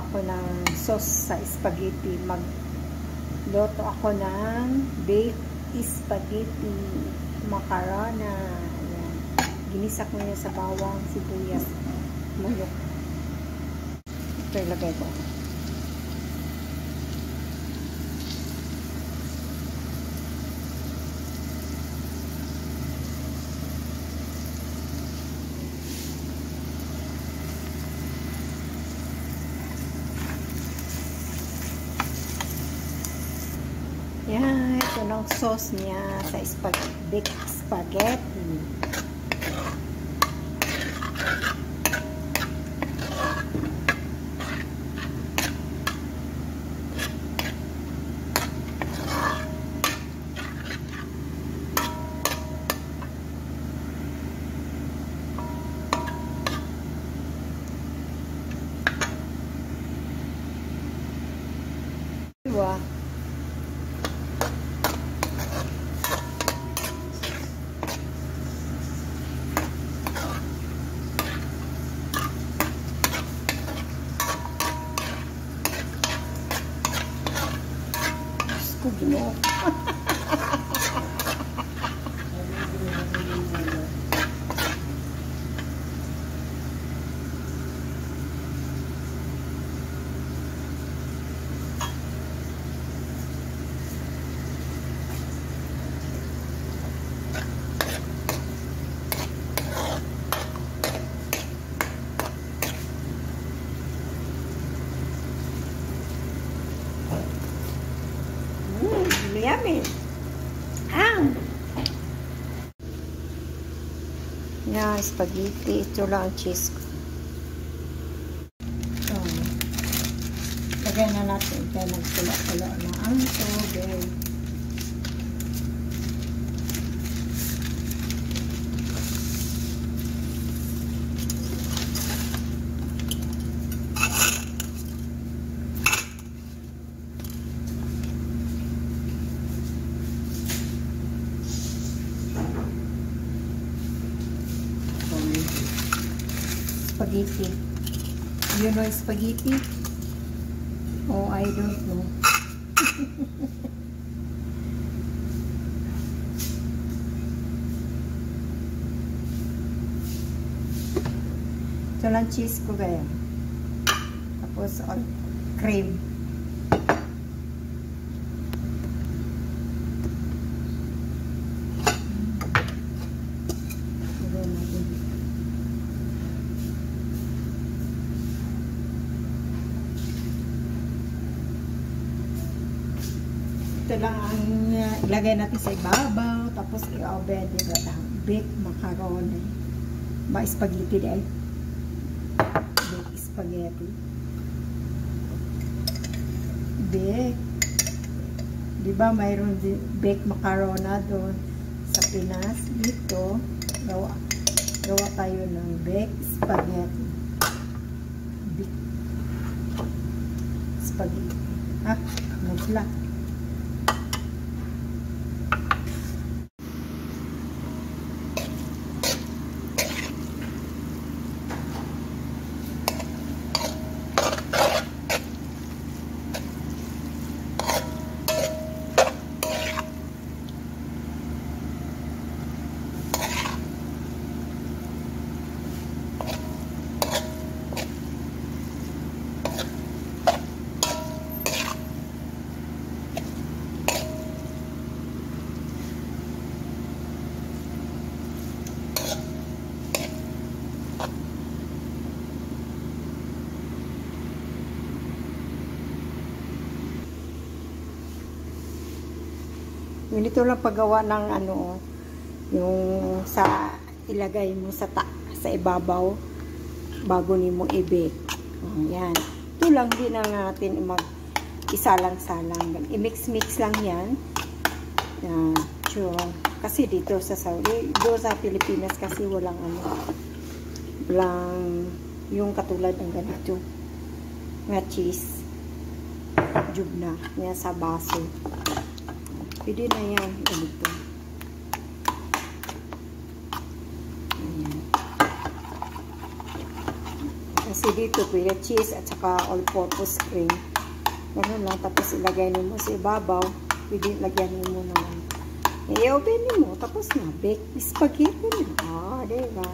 ako ng sauce sa spaghetti. Magluto ako ng baked spaghetti macarona. Ayan. Ginisa ko niya sa bawang, sibuyas, mayok. Ito ilagay ko. Yan, ito ng sauce niya sa baked spaghetti. Diba? Ginoo. Yummy. Yan, spaghetti. Ito lang ang cheese ko. So, lagay na natin. Kaya nagpula-pula na ang tubig. Spaghetti. You know spaghetti? Oh, I don't know. Ito lang cheese ko kaya. Tapos cream. Ito lang ang ilagay natin sa ibabaw, tapos i-oven, diba? Baked macaroni. Ba, spaghetti dahil. Baked spaghetti. Baked. Diba, mayroon baked macarona doon sa Pinas. Dito, gawa tayo ng baked spaghetti. Baked spaghetti. Ha? Nagla. Ganito lang paggawa ng ano, yung sa ilagay mo sa ibabaw bago nimo i-bake. Yan. Ito lang din na natin isalang-salang. I-mix-mix lang yan. Yan. Sure. Kasi dito sa Saudi, doon sa Pilipinas kasi walang yung katulad ng ganito. Nga cheese. Jubna. Yan sa baso. Pwede na yan. Ganito. Ayan. Kasi dito, pwede cheese at saka all-purpose cream. Ganun lang. Tapos ilagay mo sa ibabaw. Pwede lagyan mo naman. I-open mo. Tapos na. Baked spaghetti na. Ah, diba?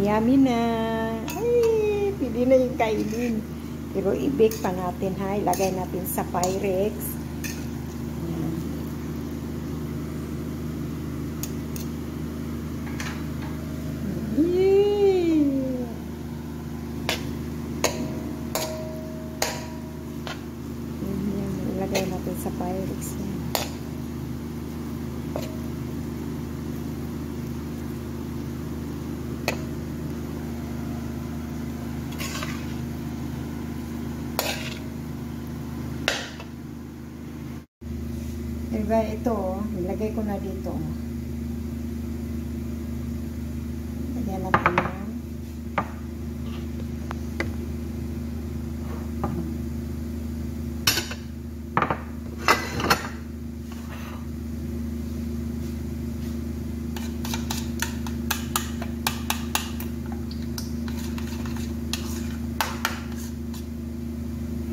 Yummy na. Ay, pwede na yung kainin. Pero i-bake pa natin, ha. Ilagay natin sa Pyrex. Ilagay natin sa Pyrex. Diba, ito, nilagay ko na dito. Lagyan natin na.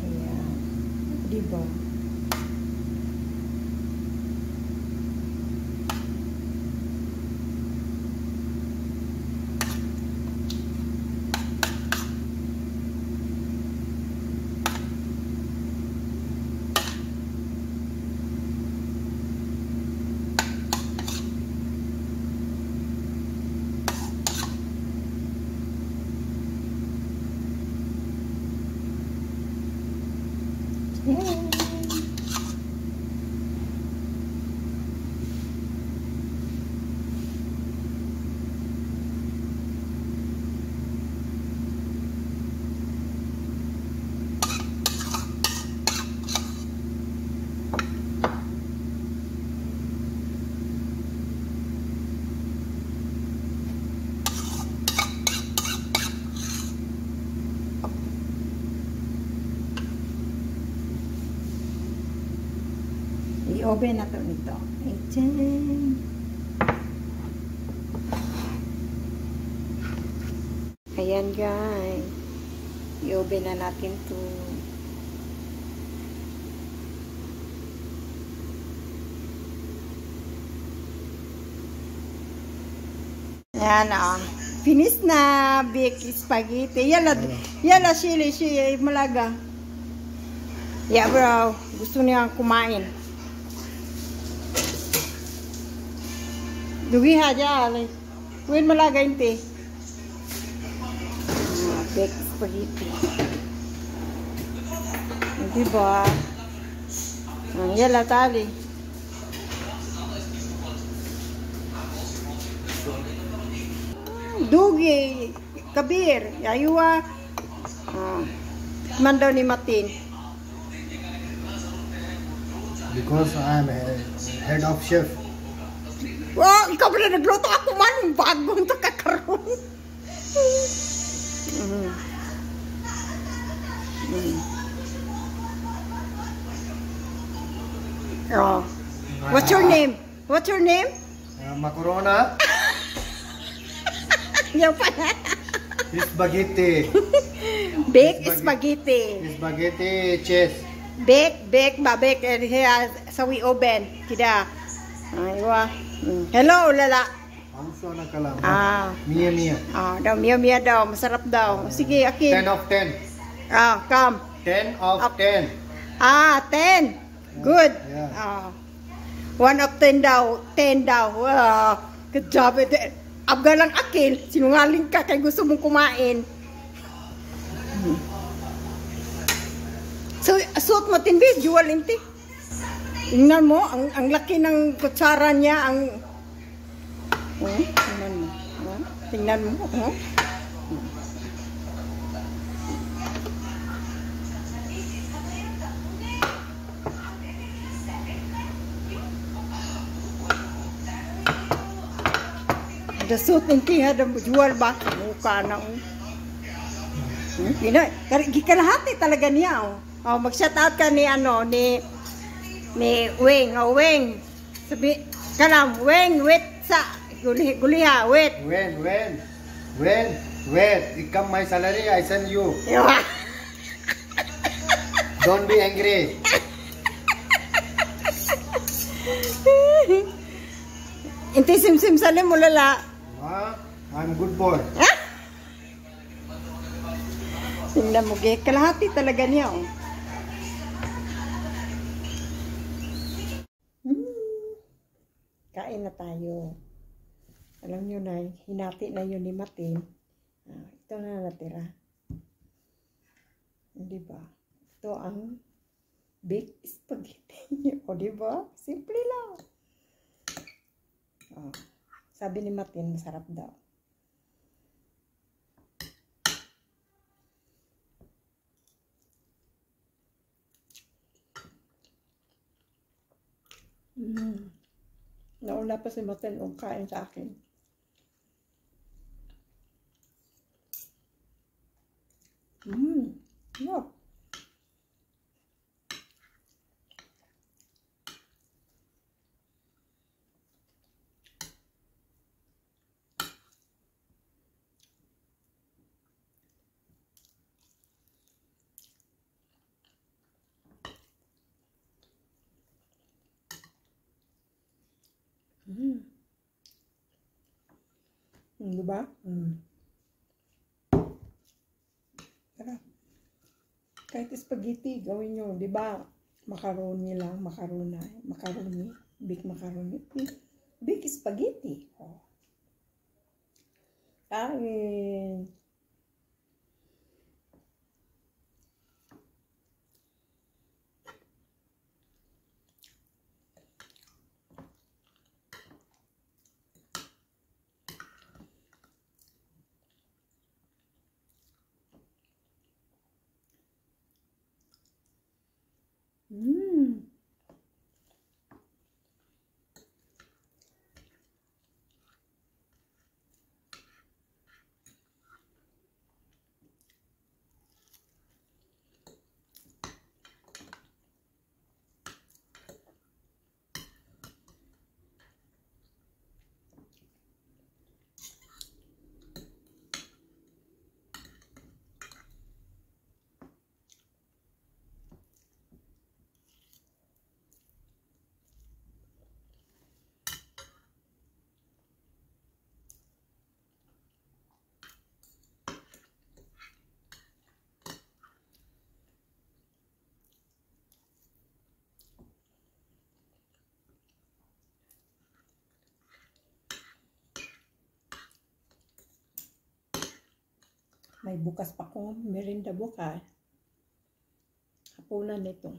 Ayan. Diba? Yeah. I-oven na to nito. Ayan guys. I-oven na natin to. Ayan ah. Finish na. Baked spaghetti. Yala sili malaga. Yeah bro. Gusto niya kumain. Dugi aja alay. Kuin malaga inte. Baked spaghetti. Diba? Yala tali. Dugi kabir. Ayuwa. Mandaw ni Matin. Because I am head of chef. Wow, ikaw pala nagluto ako man. Bagong ito kakaroon. Oh. What's your name? What's your name? Macarona. Yung pala. Spaghetti. Baked spaghetti. Spaghetti cheese. Bake sawi oven. Kida. Aywa. Hello, lala. Hamso na kalam. Mia. Daw mia daw, masarap daw. Sige, akin. 10 of 10. Come. 10 of 10. 10. Good. Yeah. 1 of 10 daw. 10 daw. Good job. Abga lang akil. Sinungaling ka kay gusto mong kumain. So, suot mo tin visual inti. Tingnan mo, ang laki ng kutsara niya, tingnan mo. Tingnan mo. Ada suot inti, ada jual ba? Mukha na. Gikalahati talaga niya. Mag-shout out ka ni Weng. Weng. Sabi, kanam, weng, wait sa, guliha, wait. When it come my salary, I send you. Yawa. Don't be angry. Inti sim-sim salim mo lala. I'm good boy. Tingnan mo, kalahati talaga niya, oh. Kain na tayo. Alam nyo na, hinati na yun ni Matin. Ito na natira. Diba? Ito ang baked spaghetti. O diba? Simple lang. Sabi ni Matin, masarap daw. Nauna pa si Matin ang kain sa akin. Yeah. Diba? Tara. Kahit spaghetti, gawin nyo. Diba? Macaroni lang. Macaroni. Big macaroni. Big spaghetti. Kain. May bukas pa kong merinda bukas. Hapunan nito.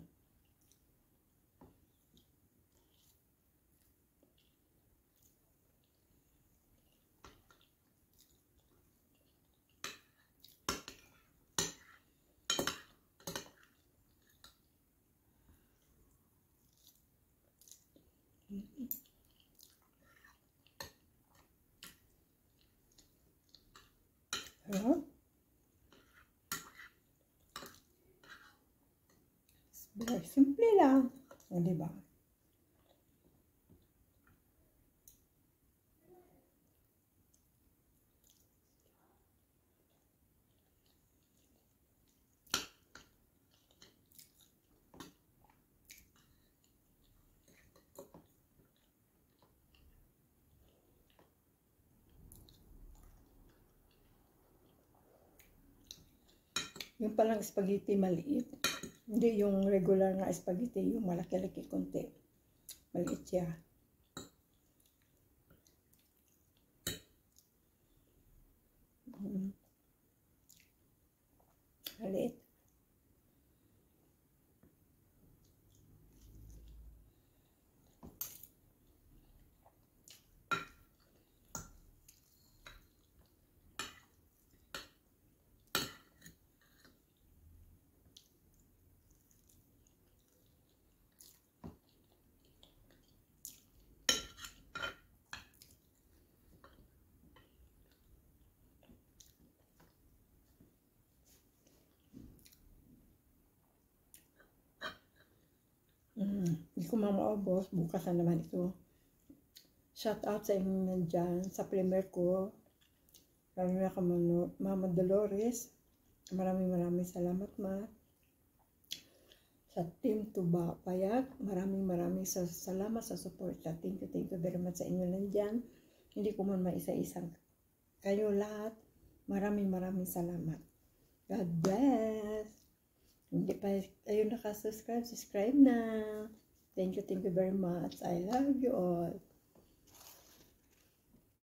Simple lang. O, diba? Yung palang spaghetti maliit. Hindi yung regular na spaghetti, yung malaki-laki konti. Maliit siya. Maliit. Hindi ko mamaubos. Bukas na naman ito. Shout out sa inyo nandyan. Sa premier ko. Lalo na ka Mama Dolores. Maraming salamat, ma. Sa team Tuba Payag. Maraming salamat sa support. Thank you very much sa inyo nandyan. Hindi ko man maisa-isang kayo lahat. Maraming salamat. God bless. Hindi pa kayo nakasubscribe, subscribe na. Thank you very much. I love you all.